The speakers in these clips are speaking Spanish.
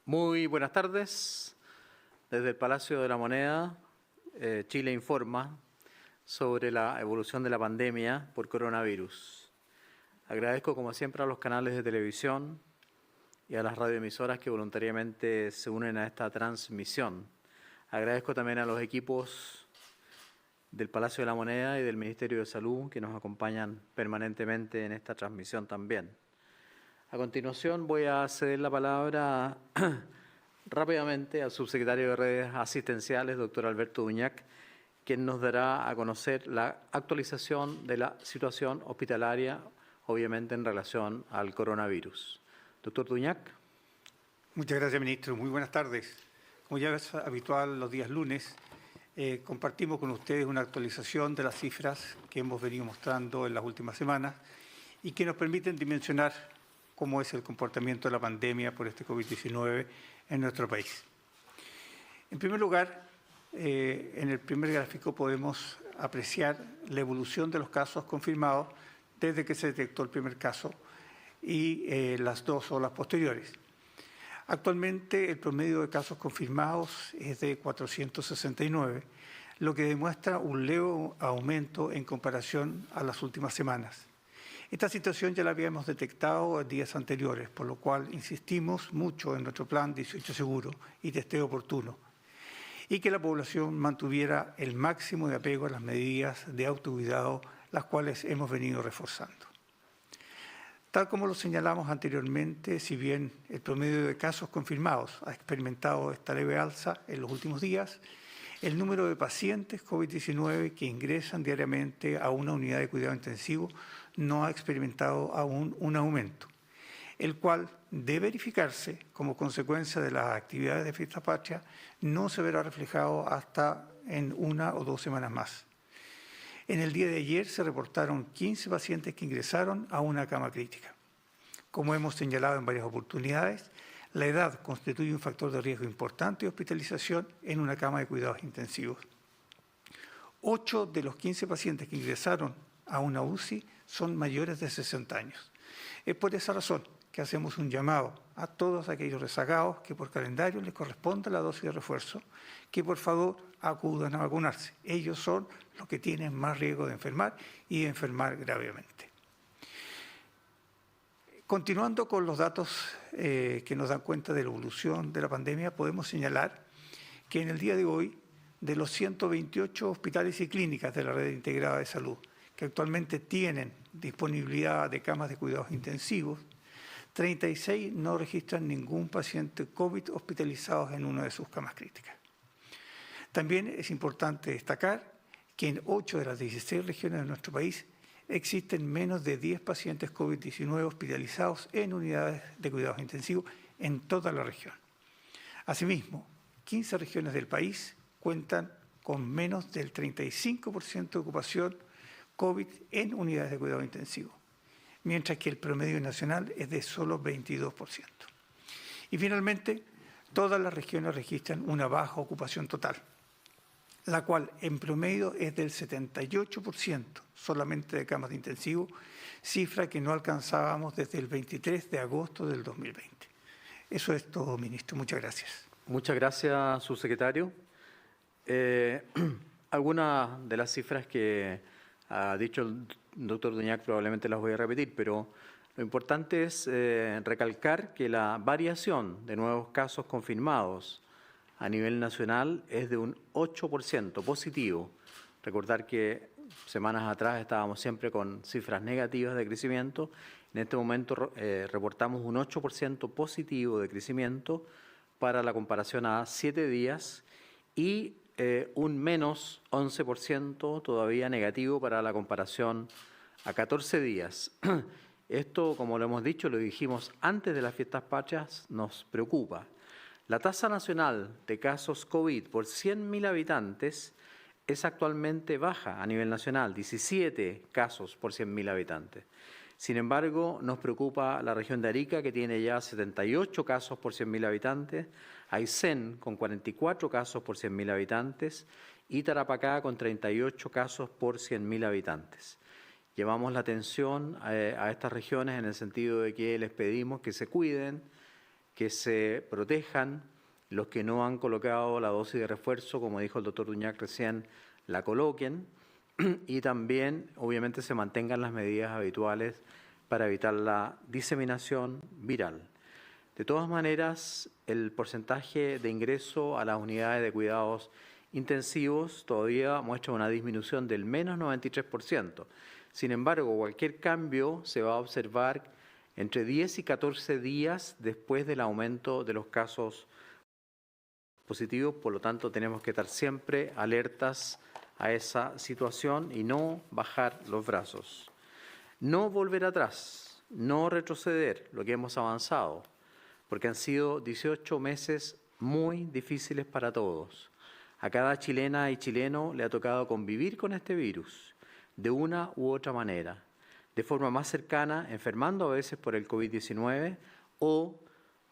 Muy buenas tardes. Desde el Palacio de la Moneda, Chile informa sobre la evolución de la pandemia por coronavirus. Agradezco, como siempre, a los canales de televisión y a las radioemisoras que voluntariamente se unen a esta transmisión. Agradezco también a los equipos del Palacio de la Moneda y del Ministerio de Salud que nos acompañan permanentemente en esta transmisión también. A continuación voy a ceder la palabra rápidamente al subsecretario de Redes Asistenciales, doctor Alberto Duñac, quien nos dará a conocer la actualización de la situación hospitalaria, obviamente en relación al coronavirus. Doctor Duñac. Muchas gracias, ministro. Muy buenas tardes. Como ya es habitual los días lunes, compartimos con ustedes una actualización de las cifras que hemos venido mostrando en las últimas semanas y que nos permiten dimensionar cómo es el comportamiento de la pandemia por este COVID-19 en nuestro país. En primer lugar, en el primer gráfico podemos apreciar la evolución de los casos confirmados desde que se detectó el primer caso y las dos olas posteriores. Actualmente el promedio de casos confirmados es de 469, lo que demuestra un leve aumento en comparación a las últimas semanas. Esta situación ya la habíamos detectado en días anteriores, por lo cual insistimos mucho en nuestro plan 18 seguro y testeo oportuno, y que la población mantuviera el máximo de apego a las medidas de autocuidado, las cuales hemos venido reforzando. Tal como lo señalamos anteriormente, si bien el promedio de casos confirmados ha experimentado esta leve alza en los últimos días, el número de pacientes COVID-19 que ingresan diariamente a una unidad de cuidado intensivo no ha experimentado aún un aumento, el cual, de verificarse como consecuencia de las actividades de Fiesta Patria, no se verá reflejado hasta en 1 o 2 semanas más. En el día de ayer se reportaron 15 pacientes que ingresaron a una cama crítica. Como hemos señalado en varias oportunidades, la edad constituye un factor de riesgo importante de hospitalización en una cama de cuidados intensivos. 8 de los 15 pacientes que ingresaron a una UCI son mayores de 60 años. Es por esa razón que hacemos un llamado a todos aquellos rezagados que por calendario les corresponda la dosis de refuerzo, que por favor acudan a vacunarse. Ellos son los que tienen más riesgo de enfermar y de enfermar gravemente. Continuando con los datos que nos dan cuenta de la evolución de la pandemia, podemos señalar que en el día de hoy, de los 128 hospitales y clínicas de la red integrada de salud, que actualmente tienen disponibilidad de camas de cuidados intensivos, 36 no registran ningún paciente COVID hospitalizado en una de sus camas críticas. También es importante destacar que en 8 de las 16 regiones de nuestro país existen menos de 10 pacientes COVID-19 hospitalizados en unidades de cuidados intensivos en toda la región. Asimismo, 15 regiones del país cuentan con menos del 35% de ocupación COVID en unidades de cuidado intensivo, mientras que el promedio nacional es de solo 22%. Y finalmente, todas las regiones registran una baja ocupación total, la cual en promedio es del 78% solamente de camas de intensivo, cifra que no alcanzábamos desde el 23 de agosto del 2020. Eso es todo, ministro. Muchas gracias. Muchas gracias, subsecretario. Algunas de las cifras que ha dicho el doctor Duñac probablemente las voy a repetir, pero lo importante es recalcar que la variación de nuevos casos confirmados a nivel nacional es de un 8% positivo. Recordar que semanas atrás estábamos siempre con cifras negativas de crecimiento. En este momento reportamos un 8% positivo de crecimiento para la comparación a 7 días y un menos 11% todavía negativo para la comparación a 14 días. Esto, como lo hemos dicho, lo dijimos antes de las fiestas patrias, nos preocupa. La tasa nacional de casos COVID por 100.000 habitantes es actualmente baja a nivel nacional, 17 casos por 100.000 habitantes. Sin embargo, nos preocupa la región de Arica, que tiene ya 78 casos por 100.000 habitantes, Aysén con 44 casos por 100.000 habitantes y Tarapacá con 38 casos por 100.000 habitantes. Llevamos la atención a estas regiones en el sentido de que les pedimos que se cuiden, que se protejan los que no han colocado la dosis de refuerzo, como dijo el doctor Duñac recién, la coloquen, y también, obviamente, se mantengan las medidas habituales para evitar la diseminación viral. De todas maneras, el porcentaje de ingreso a las unidades de cuidados intensivos todavía muestra una disminución del menos 93%. Sin embargo, cualquier cambio se va a observar entre 10 y 14 días después del aumento de los casos positivos. Por lo tanto, tenemos que estar siempre alertas a esa situación y no bajar los brazos. No volver atrás, no retroceder lo que hemos avanzado, porque han sido 18 meses muy difíciles para todos. A cada chilena y chileno le ha tocado convivir con este virus de una u otra manera, de forma más cercana, enfermando a veces por el COVID-19 o,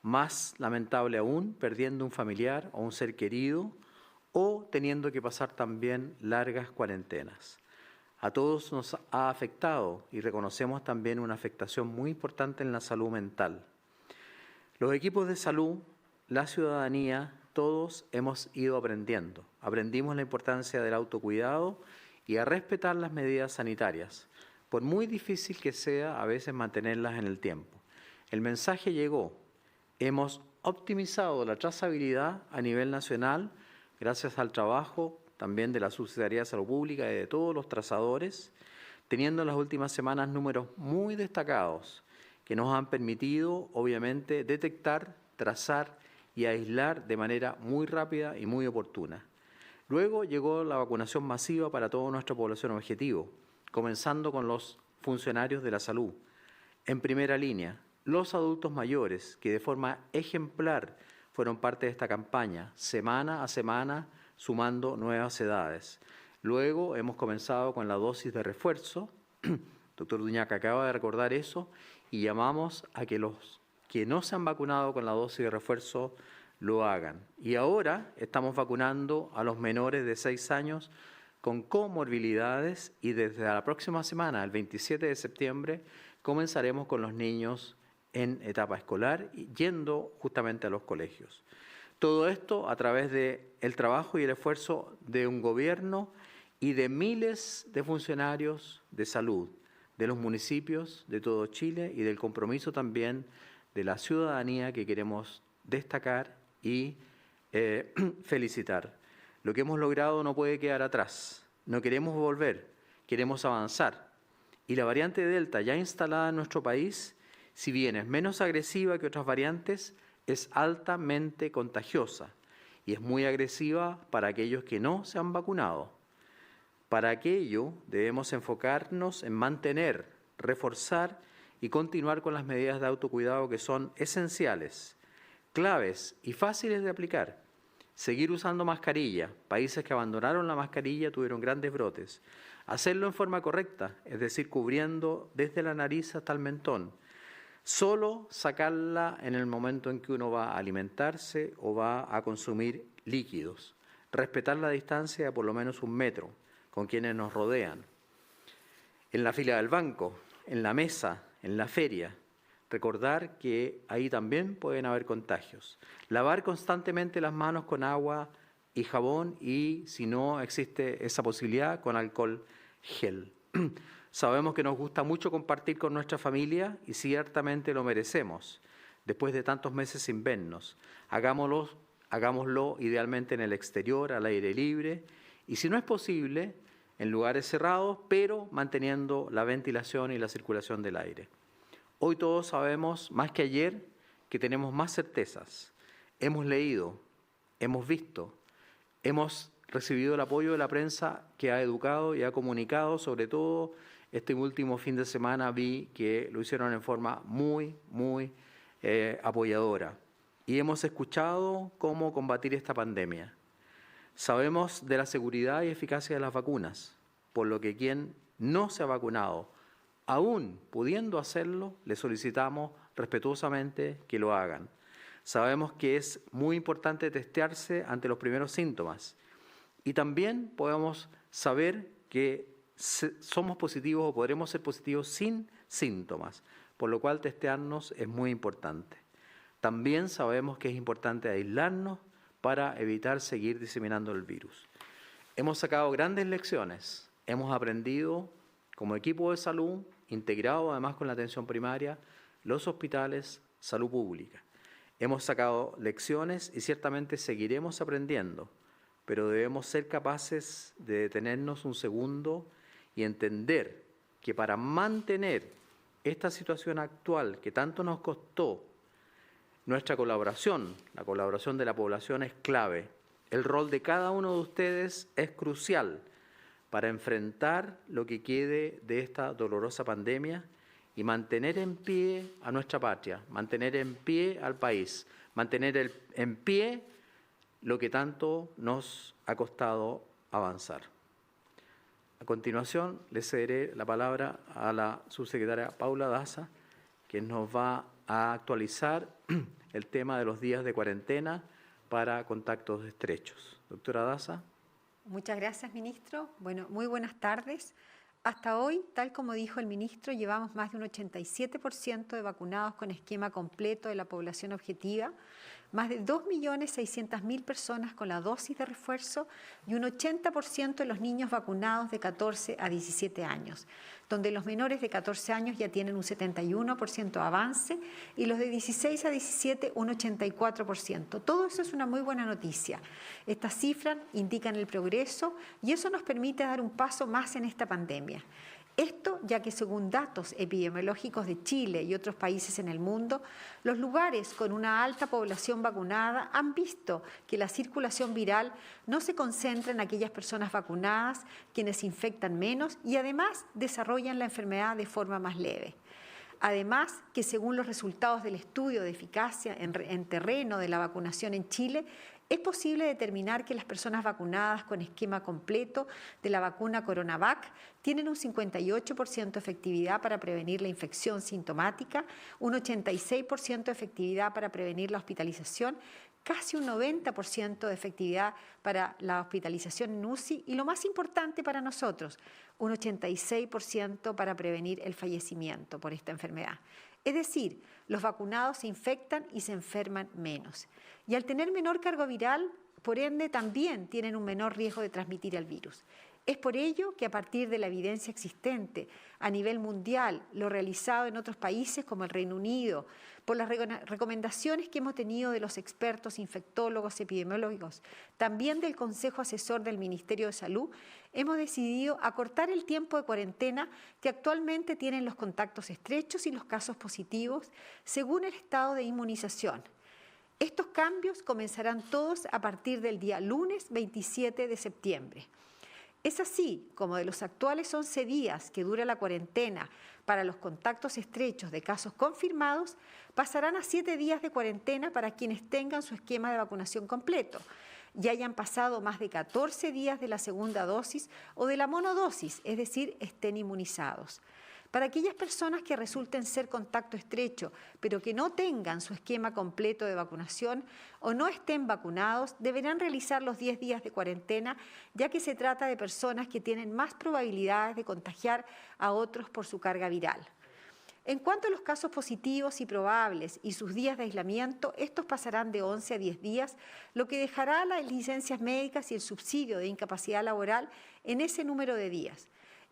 más lamentable aún, perdiendo un familiar o un ser querido o teniendo que pasar también largas cuarentenas. A todos nos ha afectado y reconocemos también una afectación muy importante en la salud mental. Los equipos de salud, la ciudadanía, todos hemos ido aprendiendo. Aprendimos la importancia del autocuidado y a respetar las medidas sanitarias, por muy difícil que sea a veces mantenerlas en el tiempo. El mensaje llegó. Hemos optimizado la trazabilidad a nivel nacional gracias al trabajo también de la Subsecretaría de Salud Pública y de todos los trazadores, teniendo en las últimas semanas números muy destacados que nos han permitido, obviamente, detectar, trazar y aislar de manera muy rápida y muy oportuna. Luego llegó la vacunación masiva para toda nuestra población objetivo, comenzando con los funcionarios de la salud. En primera línea, los adultos mayores, que de forma ejemplar fueron parte de esta campaña, semana a semana, sumando nuevas edades. Luego hemos comenzado con la dosis de refuerzo. Doctor Duñac acaba de recordar eso y llamamos a que los que no se han vacunado con la dosis de refuerzo lo hagan. Y ahora estamos vacunando a los menores de 6 años con comorbilidades y desde la próxima semana, el 27 de septiembre, comenzaremos con los niños en etapa escolar, yendo justamente a los colegios. Todo esto a través del trabajo y el esfuerzo de un gobierno y de miles de funcionarios de salud, de los municipios de todo Chile y del compromiso también de la ciudadanía que queremos destacar y felicitar. Lo que hemos logrado no puede quedar atrás. No queremos volver, queremos avanzar. Y la variante Delta ya instalada en nuestro país, si bien es menos agresiva que otras variantes, es altamente contagiosa y es muy agresiva para aquellos que no se han vacunado. Para aquello debemos enfocarnos en mantener, reforzar y continuar con las medidas de autocuidado que son esenciales, claves y fáciles de aplicar. Seguir usando mascarilla. Países que abandonaron la mascarilla tuvieron grandes brotes. Hacerlo en forma correcta, es decir, cubriendo desde la nariz hasta el mentón. Solo sacarla en el momento en que uno va a alimentarse o va a consumir líquidos. Respetar la distancia de por lo menos 1 metro con quienes nos rodean. En la fila del banco, en la mesa, en la feria. Recordar que ahí también pueden haber contagios. Lavar constantemente las manos con agua y jabón y, si no existe esa posibilidad, con alcohol gel. Sabemos que nos gusta mucho compartir con nuestra familia y ciertamente lo merecemos. Después de tantos meses sin vernos, hagámoslo idealmente en el exterior, al aire libre, y si no es posible, en lugares cerrados, pero manteniendo la ventilación y la circulación del aire. Hoy todos sabemos, más que ayer, que tenemos más certezas. Hemos leído, hemos visto, hemos recibido el apoyo de la prensa que ha educado y ha comunicado. Sobre todo, este último fin de semana vi que lo hicieron en forma muy apoyadora. Y hemos escuchado cómo combatir esta pandemia. Sabemos de la seguridad y eficacia de las vacunas, por lo que quien no se ha vacunado, aún pudiendo hacerlo, le solicitamos respetuosamente que lo hagan. Sabemos que es muy importante testearse ante los primeros síntomas y también podemos saber que somos positivos o podremos ser positivos sin síntomas, por lo cual testearnos es muy importante. también sabemos que es importante aislarnos para evitar seguir diseminando el virus. Hemos sacado grandes lecciones, hemos aprendido como equipo de salud, integrado además con la atención primaria, los hospitales, salud pública. Hemos sacado lecciones y ciertamente seguiremos aprendiendo, pero debemos ser capaces de detenernos un segundo y entender que para mantener esta situación actual que tanto nos costó, nuestra colaboración, la colaboración de la población es clave. El rol de cada uno de ustedes es crucial para enfrentar lo que quede de esta dolorosa pandemia y mantener en pie a nuestra patria, mantener en pie al país, mantener en pie lo que tanto nos ha costado avanzar. A continuación, le cederé la palabra a la subsecretaria Paula Daza, quien nos va a actualizar el tema de los días de cuarentena para contactos estrechos. Doctora Daza. Muchas gracias, ministro. Bueno, muy buenas tardes. Hasta hoy, tal como dijo el ministro, llevamos más de un 87% de vacunados con esquema completo de la población objetiva, más de 2.600.000 personas con la dosis de refuerzo y un 80% de los niños vacunados de 14 a 17 años, donde los menores de 14 años ya tienen un 71% avance y los de 16 a 17 un 84%. Todo eso es una muy buena noticia. Estas cifras indican el progreso y eso nos permite dar un paso más en esta pandemia. Esto ya que según datos epidemiológicos de Chile y otros países en el mundo, los lugares con una alta población vacunada han visto que la circulación viral no se concentra en aquellas personas vacunadas, quienes se infectan menos y además desarrollan la enfermedad de forma más leve. Además, que según los resultados del estudio de eficacia en terreno de la vacunación en Chile, es posible determinar que las personas vacunadas con esquema completo de la vacuna Coronavac tienen un 58% de efectividad para prevenir la infección sintomática, un 86% de efectividad para prevenir la hospitalización, casi un 90% de efectividad para la hospitalización en UCI y lo más importante para nosotros, un 86% para prevenir el fallecimiento por esta enfermedad. Es decir, los vacunados se infectan y se enferman menos. Y al tener menor carga viral, por ende, también tienen un menor riesgo de transmitir el virus. Es por ello que a partir de la evidencia existente a nivel mundial, lo realizado en otros países como el Reino Unido, por las recomendaciones que hemos tenido de los expertos infectólogos epidemiológicos, también del Consejo Asesor del Ministerio de Salud, hemos decidido acortar el tiempo de cuarentena que actualmente tienen los contactos estrechos y los casos positivos según el estado de inmunización. Estos cambios comenzarán todos a partir del día lunes 27 de septiembre. Es así como de los actuales 11 días que dura la cuarentena para los contactos estrechos de casos confirmados, pasarán a 7 días de cuarentena para quienes tengan su esquema de vacunación completo y hayan pasado más de 14 días de la segunda dosis o de la monodosis, es decir, estén inmunizados. Para aquellas personas que resulten ser contacto estrecho, pero que no tengan su esquema completo de vacunación o no estén vacunados, deberán realizar los 10 días de cuarentena, ya que se trata de personas que tienen más probabilidades de contagiar a otros por su carga viral. En cuanto a los casos positivos y probables y sus días de aislamiento, estos pasarán de 11 a 10 días, lo que dejará las licencias médicas y el subsidio de incapacidad laboral en ese número de días.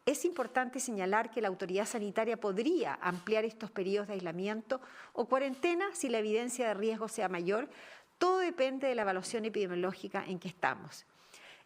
Es importante señalar que la autoridad sanitaria podría ampliar estos periodos de aislamiento o cuarentena si la evidencia de riesgo sea mayor. Todo depende de la evaluación epidemiológica en que estamos.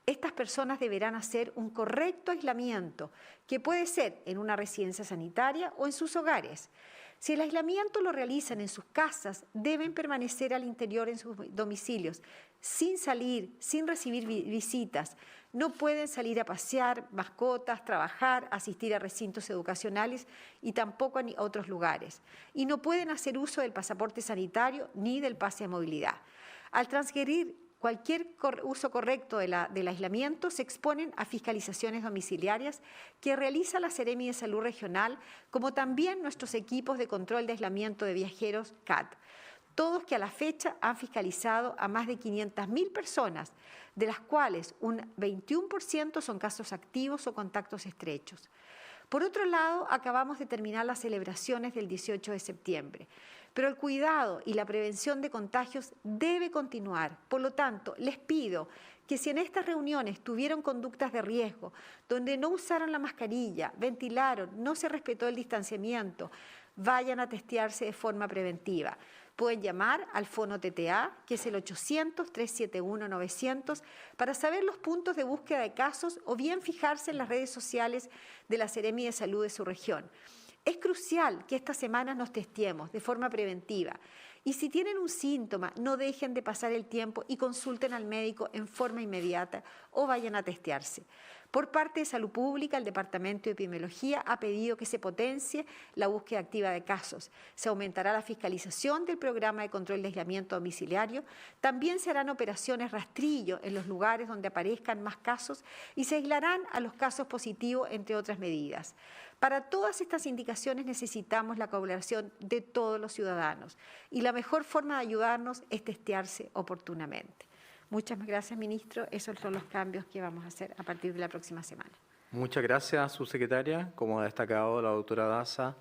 Estas personas deberán hacer un correcto aislamiento, que puede ser en una residencia sanitaria o en sus hogares. Si el aislamiento lo realizan en sus casas, deben permanecer al interior en sus domicilios, sin salir, sin recibir visitas. No pueden salir a pasear, mascotas, trabajar, asistir a recintos educacionales y tampoco a otros lugares. Y no pueden hacer uso del pasaporte sanitario ni del pase de movilidad. Al transgredir cualquier uso correcto del aislamiento, se exponen a fiscalizaciones domiciliarias que realiza la Seremi de Salud Regional, como también nuestros equipos de control de aislamiento de viajeros CAT. Todos que a la fecha han fiscalizado a más de 500.000 personas, de las cuales un 21% son casos activos o contactos estrechos. Por otro lado, acabamos de terminar las celebraciones del 18 de septiembre, Pero el cuidado y la prevención de contagios debe continuar. Por lo tanto, les pido que si en estas reuniones tuvieron conductas de riesgo, donde no usaron la mascarilla, ventilaron, no se respetó el distanciamiento, vayan a testearse de forma preventiva. Pueden llamar al Fono TTA, que es el 800-371-900, para saber los puntos de búsqueda de casos o bien fijarse en las redes sociales de la Seremi de Salud de su región. Es crucial que estas semanas nos testeemos de forma preventiva. Y si tienen un síntoma, no dejen de pasar el tiempo y consulten al médico en forma inmediata o vayan a testearse. Por parte de Salud Pública, el Departamento de Epidemiología ha pedido que se potencie la búsqueda activa de casos. Se aumentará la fiscalización del programa de control de aislamiento domiciliario. También se harán operaciones rastrillo en los lugares donde aparezcan más casos y se aislarán a los casos positivos, entre otras medidas. Para todas estas indicaciones necesitamos la colaboración de todos los ciudadanos y la mejor forma de ayudarnos es testearse oportunamente. Muchas gracias, ministro. Esos son los cambios que vamos a hacer a partir de la próxima semana. Muchas gracias, subsecretaria. Como ha destacado la doctora Daza,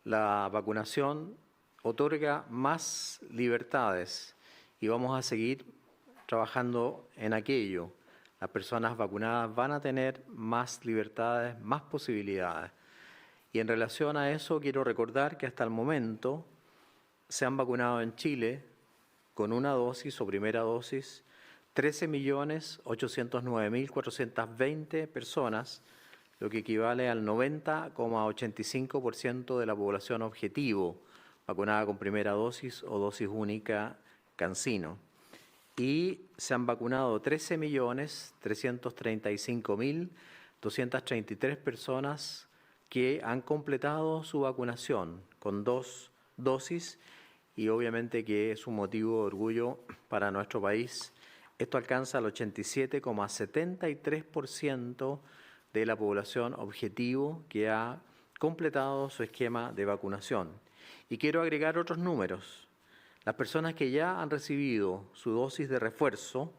la vacunación otorga más libertades y vamos a seguir trabajando en aquello. Las personas vacunadas van a tener más libertades, más posibilidades. Y en relación a eso, quiero recordar que hasta el momento se han vacunado en Chile con una dosis o primera dosis 13.809.420 personas, lo que equivale al 90,85% de la población objetivo vacunada con primera dosis o dosis única CanSino. Y se han vacunado 13.335.233 personas que han completado su vacunación con 2 dosis y obviamente que es un motivo de orgullo para nuestro país. Esto alcanza el 87,73% de la población objetivo que ha completado su esquema de vacunación. Y quiero agregar otros números. Las personas que ya han recibido su dosis de refuerzo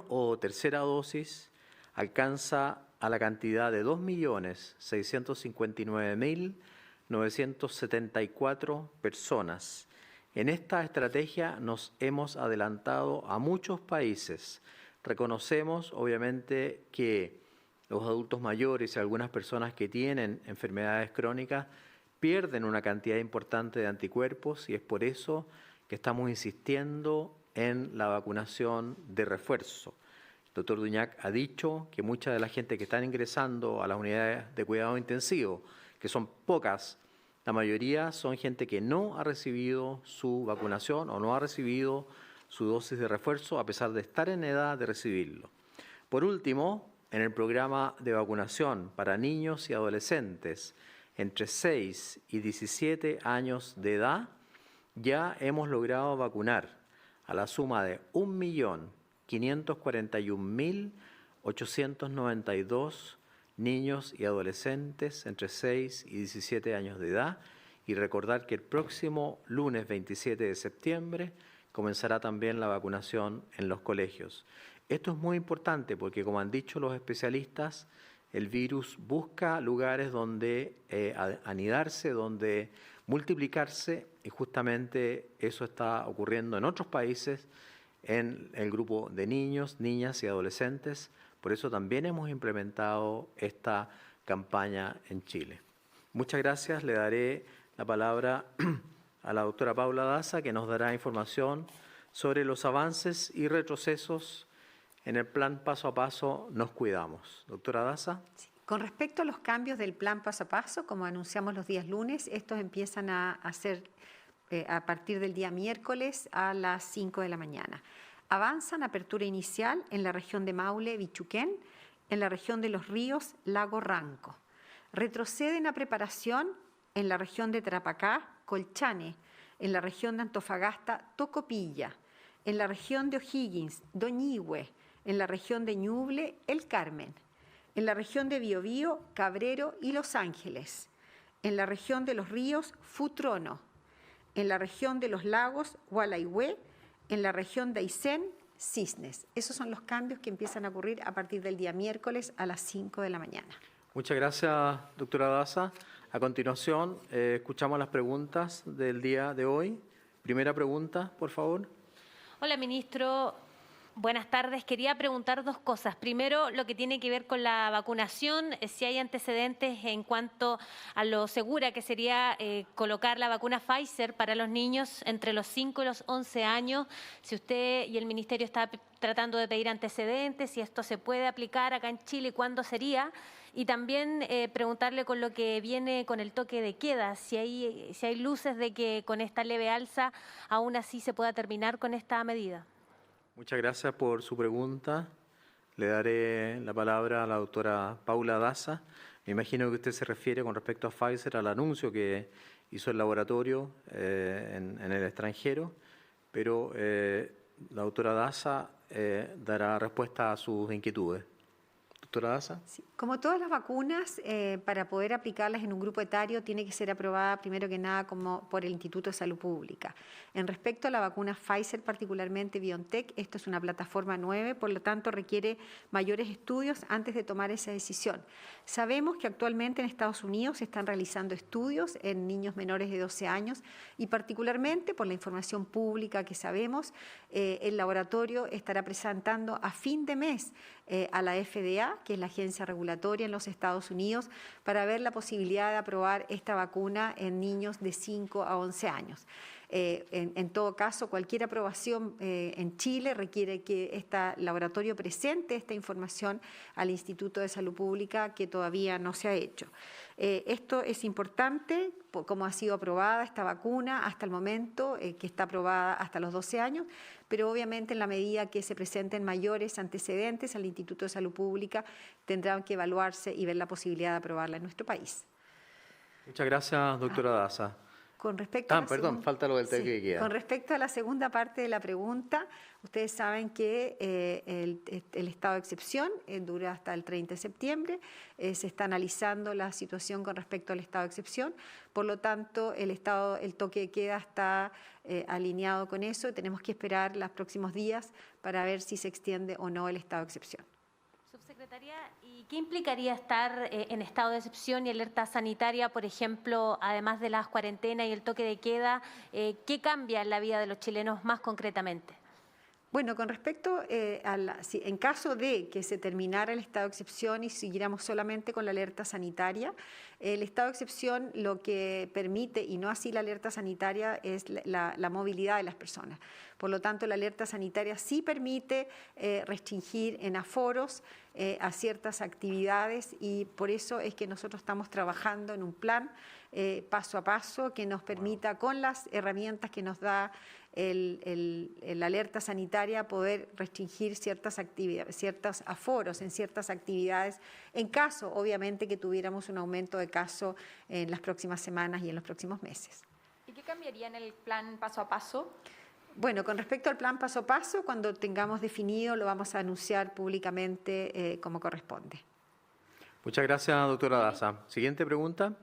o tercera dosis alcanza a la cantidad de 2.659.974 personas. En esta estrategia nos hemos adelantado a muchos países. Reconocemos, obviamente, que los adultos mayores y algunas personas que tienen enfermedades crónicas pierden una cantidad importante de anticuerpos y es por eso que estamos insistiendo en la vacunación de refuerzo. El doctor Duñac ha dicho que mucha de la gente que están ingresando a las unidades de cuidado intensivo, que son pocas, la mayoría son gente que no ha recibido su vacunación o no ha recibido su dosis de refuerzo a pesar de estar en edad de recibirlo. Por último, en el programa de vacunación para niños y adolescentes entre 6 y 17 años de edad, ya hemos logrado vacunar a la suma de 1.541.892 niños y adolescentes entre 6 y 17 años de edad y recordar que el próximo lunes 27 de septiembre comenzará también la vacunación en los colegios. Esto es muy importante porque, como han dicho los especialistas, el virus busca lugares donde anidarse, donde multiplicarse y justamente eso está ocurriendo en otros países en el grupo de niños, niñas y adolescentes. Por eso también hemos implementado esta campaña en Chile. Muchas gracias. Le daré la palabra a la doctora Paula Daza, que nos dará información sobre los avances y retrocesos en el plan paso a paso Nos Cuidamos. Doctora Daza. Sí. Con respecto a los cambios del plan paso a paso, como anunciamos los días lunes, estos empiezan a hacer a partir del día miércoles a las 5 de la mañana. Avanzan apertura inicial en la región de Maule, Bichuquén, en la región de Los Ríos, Lago Ranco. Retroceden a preparación en la región de Tarapacá, Colchane, en la región de Antofagasta, Tocopilla, en la región de O'Higgins, Doñihue, en la región de Ñuble, El Carmen, en la región de Biobío, Cabrero y Los Ángeles, en la región de Los Ríos, Futrono, en la región de Los Lagos, Gualaihue, en la región de Aysén, Cisnes. Esos son los cambios que empiezan a ocurrir a partir del día miércoles a las 5 de la mañana. Muchas gracias, doctora Daza. A continuación, escuchamos las preguntas del día de hoy. Primera pregunta, por favor. Hola, ministro. Buenas tardes. Quería preguntar dos cosas. Primero, lo que tiene que ver con la vacunación, si hay antecedentes en cuanto a lo segura que sería colocar la vacuna Pfizer para los niños entre los 5 y los 11 años. Si usted y el ministerio está tratando de pedir antecedentes, si esto se puede aplicar acá en Chile, ¿cuándo sería? Y también preguntarle con lo que viene con el toque de queda, si hay luces de que con esta leve alza aún así se pueda terminar con esta medida. Muchas gracias por su pregunta. Le daré la palabra a la doctora Paula Daza. Me imagino que usted se refiere con respecto a Pfizer al anuncio que hizo el laboratorio en el extranjero, pero la doctora Daza dará respuesta a sus inquietudes. Doctora Daza. Sí. Como todas las vacunas, para poder aplicarlas en un grupo etario tiene que ser aprobada primero que nada como por el Instituto de Salud Pública. En respecto a la vacuna Pfizer, particularmente BioNTech, esto es una plataforma nueva, por lo tanto requiere mayores estudios antes de tomar esa decisión. Sabemos que actualmente en Estados Unidos se están realizando estudios en niños menores de 12 años y particularmente por la información pública que sabemos, el laboratorio estará presentando a fin de mes a la FDA, que es la agencia regulatoria en los Estados Unidos, para ver la posibilidad de aprobar esta vacuna en niños de 5 a 11 años. En todo caso, cualquier aprobación en Chile requiere que este laboratorio presente esta información al Instituto de Salud Pública, que todavía no se ha hecho. Esto es importante, como ha sido aprobada esta vacuna hasta el momento, que está aprobada hasta los 12 años, pero obviamente en la medida que se presenten mayores antecedentes al Instituto de Salud Pública, tendrán que evaluarse y ver la posibilidad de aprobarla en nuestro país. Muchas gracias, doctora Daza. Con respecto a la perdón, falta lo del toque de queda. Con respecto a la segunda parte de la pregunta, ustedes saben que el estado de excepción dura hasta el 30 de septiembre, se está analizando la situación con respecto al estado de excepción, por lo tanto el toque de queda está alineado con eso y tenemos que esperar los próximos días para ver si se extiende o no el estado de excepción. Subsecretaria, ¿y qué implicaría estar en estado de excepción y alerta sanitaria, por ejemplo, además de las cuarentenas y el toque de queda? ¿Qué cambia en la vida de los chilenos más concretamente? Bueno, con respecto en caso de que se terminara el estado de excepción y siguiéramos solamente con la alerta sanitaria, el estado de excepción lo que permite, y no así la alerta sanitaria, es la movilidad de las personas. Por lo tanto, la alerta sanitaria sí permite restringir en aforos a ciertas actividades y por eso es que nosotros estamos trabajando en un plan paso a paso que nos permita, con las herramientas que nos da la alerta sanitaria, poder restringir ciertas actividades, ciertos aforos en ciertas actividades, en caso, obviamente, que tuviéramos un aumento de casos en las próximas semanas y en los próximos meses. ¿Y qué cambiaría en el plan paso a paso? Bueno, con respecto al plan paso a paso, cuando tengamos definido lo vamos a anunciar públicamente como corresponde. Muchas gracias, doctora Daza. Siguiente pregunta.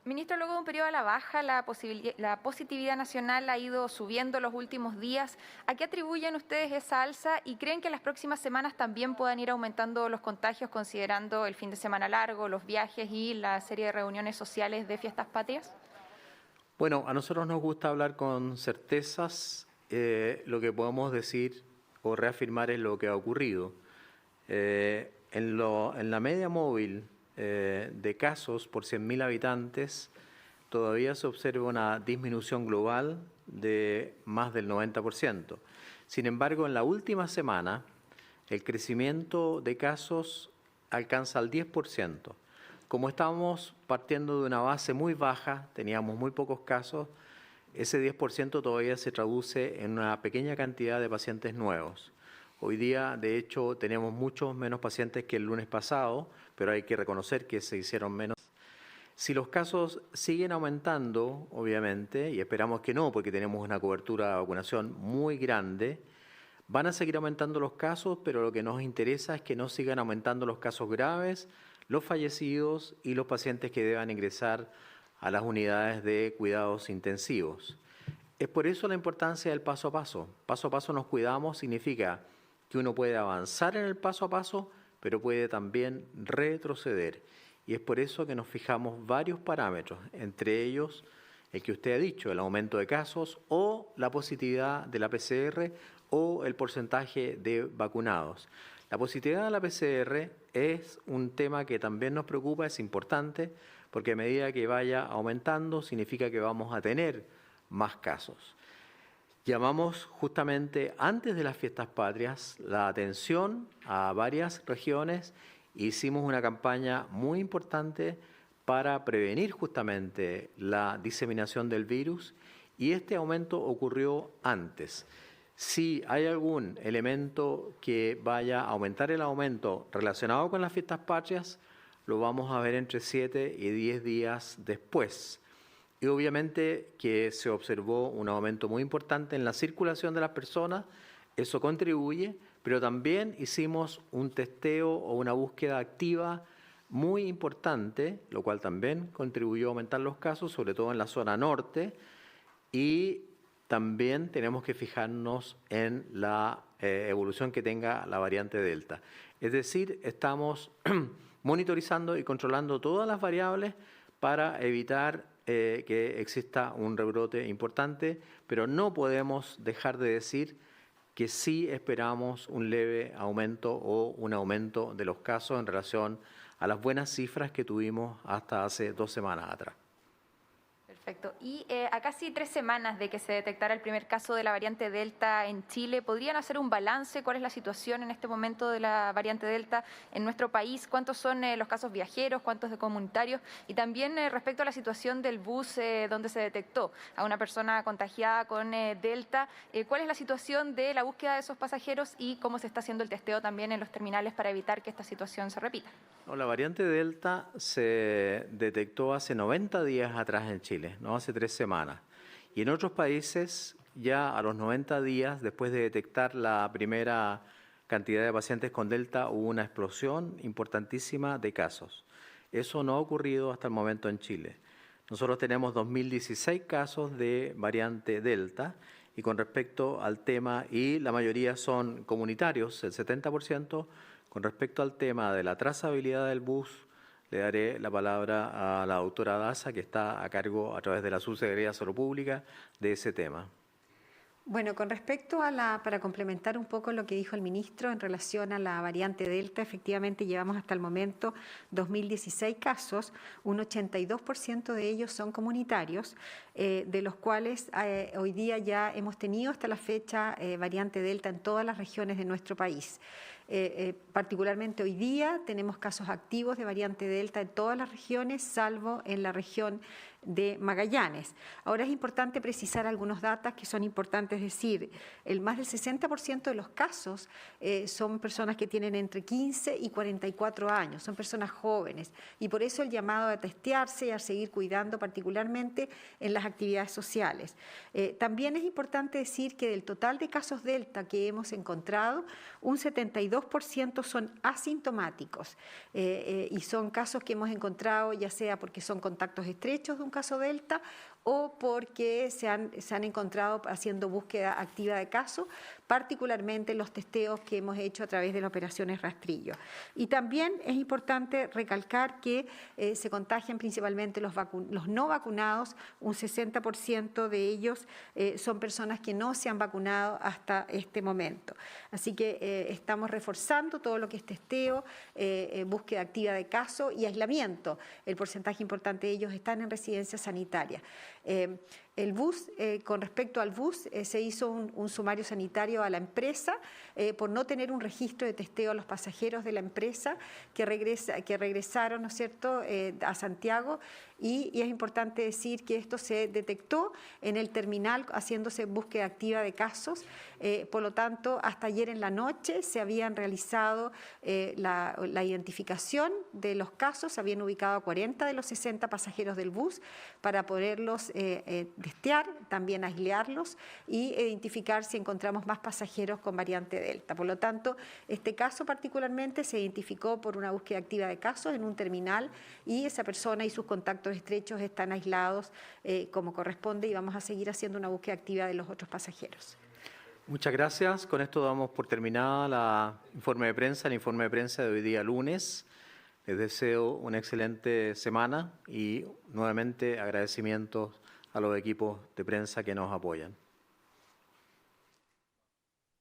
Ministro, luego de un periodo a la baja, la positividad nacional ha ido subiendo los últimos días. ¿A qué atribuyen ustedes esa alza y creen que en las próximas semanas también puedan ir aumentando los contagios considerando el fin de semana largo, los viajes y la serie de reuniones sociales de fiestas patrias? Bueno, a nosotros nos gusta hablar con certezas. Lo que podemos decir o reafirmar es lo que ha ocurrido. En la media móvil de casos por 100.000 habitantes, todavía se observa una disminución global de más del 90%. Sin embargo, en la última semana, el crecimiento de casos alcanza el 10%. Como estábamos partiendo de una base muy baja, teníamos muy pocos casos, ese 10% todavía se traduce en una pequeña cantidad de pacientes nuevos. Hoy día, de hecho, tenemos muchos menos pacientes que el lunes pasado, pero hay que reconocer que se hicieron menos. Si los casos siguen aumentando, obviamente, y esperamos que no, porque tenemos una cobertura de vacunación muy grande, van a seguir aumentando los casos, pero lo que nos interesa es que no sigan aumentando los casos graves, los fallecidos y los pacientes que deban ingresar a las unidades de cuidados intensivos. Es por eso la importancia del paso a paso. Paso a paso nos cuidamos significa que uno puede avanzar en el paso a paso, pero puede también retroceder. y es por eso que nos fijamos varios parámetros, entre ellos el que usted ha dicho, el aumento de casos o la positividad de la PCR o el porcentaje de vacunados. La positividad de la PCR es un tema que también nos preocupa, es importante, porque a medida que vaya aumentando significa que vamos a tener más casos. Llamamos justamente antes de las fiestas patrias la atención a varias regiones e hicimos una campaña muy importante para prevenir justamente la diseminación del virus y este aumento ocurrió antes. Si hay algún elemento que vaya a aumentar el aumento relacionado con las fiestas patrias, lo vamos a ver entre 7 y 10 días después. Y obviamente que se observó un aumento muy importante en la circulación de las personas, eso contribuye, pero también hicimos un testeo o una búsqueda activa muy importante, lo cual también contribuyó a aumentar los casos, sobre todo en la zona norte, y también tenemos que fijarnos en la evolución que tenga la variante Delta. Es decir, estamos monitorizando y controlando todas las variables para evitar que exista un rebrote importante, pero no podemos dejar de decir que sí esperamos un leve aumento o un aumento de los casos en relación a las buenas cifras que tuvimos hasta hace 2 semanas atrás. Perfecto. Y a casi 3 semanas de que se detectara el primer caso de la variante Delta en Chile, ¿podrían hacer un balance? ¿Cuál es la situación en este momento de la variante Delta en nuestro país? ¿Cuántos son los casos viajeros? ¿Cuántos de comunitarios? Y también respecto a la situación del bus donde se detectó a una persona contagiada con Delta, ¿cuál es la situación de la búsqueda de esos pasajeros y cómo se está haciendo el testeo también en los terminales para evitar que esta situación se repita? No, la variante Delta se detectó hace 90 días atrás en Chile, no hace 3 semanas. Y en otros países, ya a los 90 días, después de detectar la primera cantidad de pacientes con Delta, hubo una explosión importantísima de casos. Eso no ha ocurrido hasta el momento en Chile. Nosotros tenemos 2016 casos de variante Delta y con respecto al tema, y la mayoría son comunitarios, el 70%, con respecto al tema de la trazabilidad del bus, le daré la palabra a la doctora Daza, que está a cargo a través de la Subsecretaría de Salud Pública de ese tema. Bueno, con respecto para complementar un poco lo que dijo el ministro en relación a la variante Delta, efectivamente llevamos hasta el momento 2016 casos, un 82% de ellos son comunitarios, de los cuales hoy día ya hemos tenido hasta la fecha variante Delta en todas las regiones de nuestro país. Particularmente hoy día tenemos casos activos de variante Delta en todas las regiones, salvo en la región de Magallanes. Ahora es importante precisar algunos datos que son importantes decir. Más del 60% de los casos son personas que tienen entre 15 y 44 años, son personas jóvenes y por eso el llamado a testearse y a seguir cuidando particularmente en las actividades sociales. También es importante decir que del total de casos Delta que hemos encontrado, un 72% son asintomáticos y son casos que hemos encontrado ya sea porque son contactos estrechos de un caso Delta o porque se han encontrado haciendo búsqueda activa de casos, particularmente los testeos que hemos hecho a través de las operaciones Rastrillo. Y también es importante recalcar que se contagian principalmente los no vacunados, un 60% de ellos son personas que no se han vacunado hasta este momento. Así que estamos reforzando todo lo que es testeo, búsqueda activa de casos y aislamiento. El porcentaje importante de ellos están en residencias sanitarias. El bus, con respecto al bus, se hizo un sumario sanitario a la empresa por no tener un registro de testeo a los pasajeros de la empresa que regresaron, ¿no es cierto?, a Santiago y es importante decir que esto se detectó en el terminal haciéndose búsqueda activa de casos, por lo tanto, hasta ayer en la noche se habían realizado la identificación de los casos, se habían ubicado a 40 de los 60 pasajeros del bus para poderlos testear, también aislarlos y identificar si encontramos más pasajeros con variante Delta. Por lo tanto, este caso particularmente se identificó por una búsqueda activa de casos en un terminal y esa persona y sus contactos estrechos están aislados como corresponde y vamos a seguir haciendo una búsqueda activa de los otros pasajeros. Muchas gracias. Con esto damos por terminada el informe de prensa de hoy día lunes. Les deseo una excelente semana y nuevamente agradecimientos a los equipos de prensa que nos apoyan.